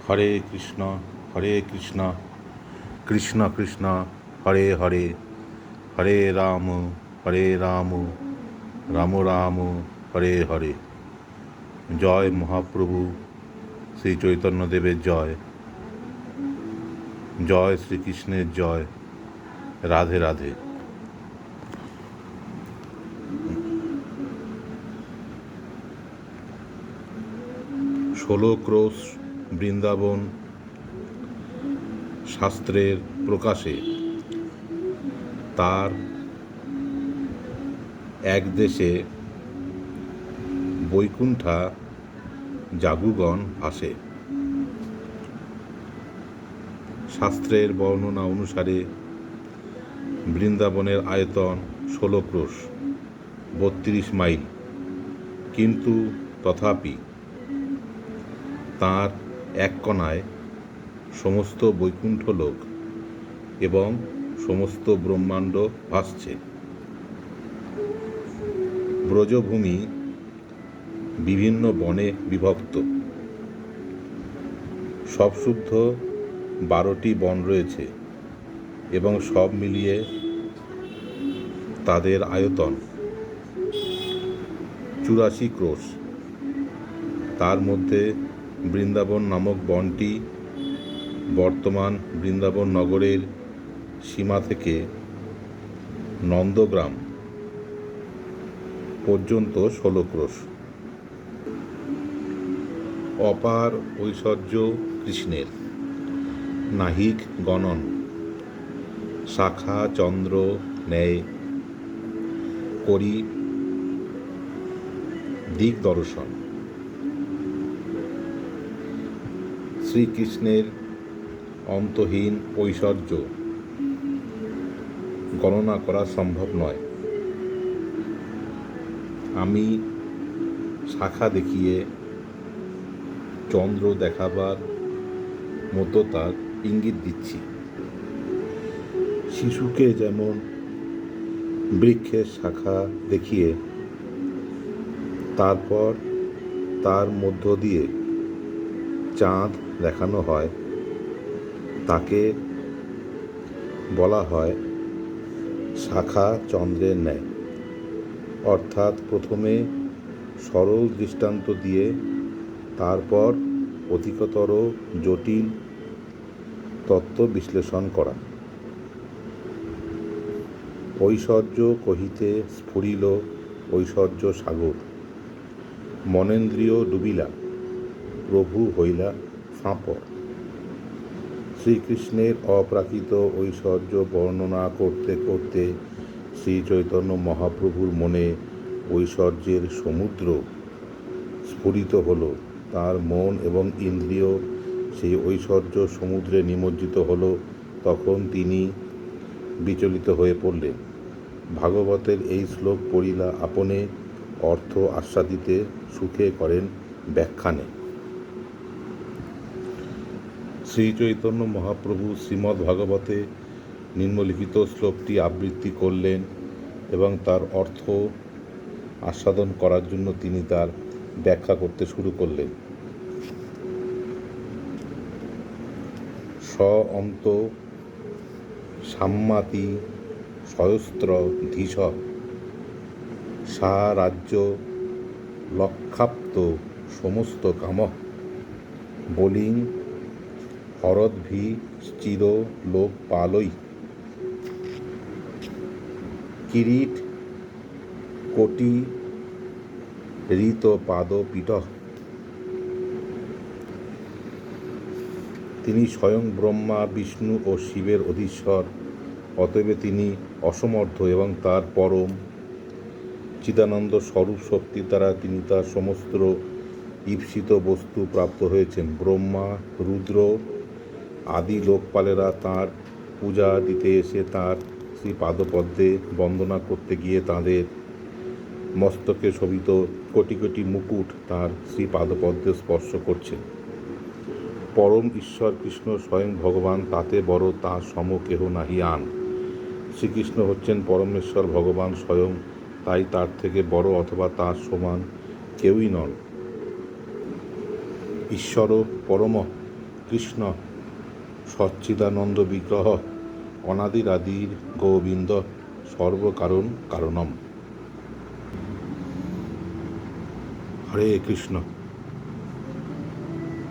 হরে কৃষ্ণ কৃষ্ণ কৃষ্ণ হরে হরে, হরে রাম রাম রাম হরে হরে। জয় মহাপ্রভু শ্রী চৈতন্যদেবের জয়, জয় শ্রীকৃষ্ণের জয়। রাধে রাধে। ষোলো ক্রোশ বৃন্দাবন শাস্ত্রের প্রকাশে তার এক দেশে বৈকুণ্ঠা জাগুগণ ভাসে। শাস্ত্রের বর্ণনা অনুসারে বৃন্দাবনের আয়তন 16 ক্রোশ 32 মাইল, কিন্তু তথাপি তার এক কণায় সমস্ত বৈকুণ্ঠ লোক এবং সমস্ত ব্রহ্মাণ্ড ভাসছে। ব্রজভূমি বিভিন্ন বনে বিভক্ত। সব শুদ্ধ 12টি বন রয়েছে এবং সব মিলিয়ে তাদের আয়তন 84 ক্রোশ। তার মধ্যে বৃন্দাবন নামক বনটি বর্তমান বৃন্দাবন নগরের সীমা থেকে নন্দগ্রাম পর্যন্ত 16 ক্রোশ। অপার ঐশ্বর্য কৃষ্ণের, নাহিক গণন। শাখা চন্দ্র ন্যায় করি দিক দর্শন। শ্রীকৃষ্ণের অন্তহীন ঐশ্বর্য গণনা করা সম্ভব নয়। আমি শাখা দেখিয়ে চন্দ্র দেখাবার মতো তার ইঙ্গিত দিচ্ছি। শিশুকে যেমন বৃক্ষের শাখা দেখিয়ে তারপর তার মধ্য দিয়ে চাঁদ দেখানো হয়, তাকে বলা হয় শাখা চন্দ্রের ন্যায়। অর্থাৎ প্রথমে সরল দৃষ্টান্ত দিয়ে তারপর অধিকতর জটিল তত্ত্ব বিশ্লেষণ করা। ঐশ্বর্য কহিতে স্ফুরিল ঐশ্বর্য সাগর, মনেন্দ্রিয় ডুবিলা প্রভু হইলা ফাঁপর। শ্রীকৃষ্ণের অপ্রাকৃত ঐশ্বর্য বর্ণনা করতে করতে শ্রী চৈতন্য মহাপ্রভুর মনে ঐশ্বর্যের সমুদ্র স্ফুরিত হল। তার মন এবং ইন্দ্রিয় সেই ঐশ্বর্য সমুদ্রে নিমজ্জিত হল। তখন তিনি বিচলিত হয়ে পড়লেন। ভাগবতের এই শ্লোক পড়িলা আপনে, অর্থ আস্বাদিতে সুখে করেন ব্যাখ্যানে। শ্রী চৈতন্য মহাপ্রভু শ্রীমদ্ ভাগবতে নিম্নলিখিত শ্লোকটি আবৃত্তি করলেন এবং তার অর্থ আস্বাদন করার জন্য তিনি তার ব্যাখ্যা করতে শুরু করলেন। স অন্ত সাম্মাতি সহস্র ধীশ, সা রাজ্য লক্ষাপ্ত সমস্ত কাম, বলিং হরদ্ভি চির লোক পালই, কিরীট কোটি ঋত পাদ পীঠ। তিনি স্বয়ং ব্রহ্মা বিষ্ণু ও শিবের অধীশ্বর, অতএব তিনি অসমর্থ এবং তার পরম চিদানন্দ স্বরূপ শক্তির দ্বারা তিনি তার সমস্ত ঈপ্সিত বস্তু প্রাপ্ত হয়েছেন। ব্রহ্মা রুদ্র আদি লোকপালেরা তাঁর পূজা দিতে এসে তাঁর শ্রী পাদপদ্মে বন্দনা করতে গিয়ে তাঁদের মস্তকে শোভিত কোটি কোটি মুকুট তাঁর শ্রী পাদপদ্মে স্পর্শ করছেন। পরম ঈশ্বর কৃষ্ণ স্বয়ং ভগবান, তাতে বড় তাঁর সম কেহ নাহি আন। শ্রীকৃষ্ণ হচ্ছেন পরমেশ্বর ভগবান স্বয়ং, তাই তার থেকে বড় অথবা তার সমান কেউই নন। ঈশ্বর পরম কৃষ্ণ সচ্চিদানন্দ বিগ্রহ অনাদিরাদির গোবিন্দ সর্বকারণ কারণম। হরে কৃষ্ণ।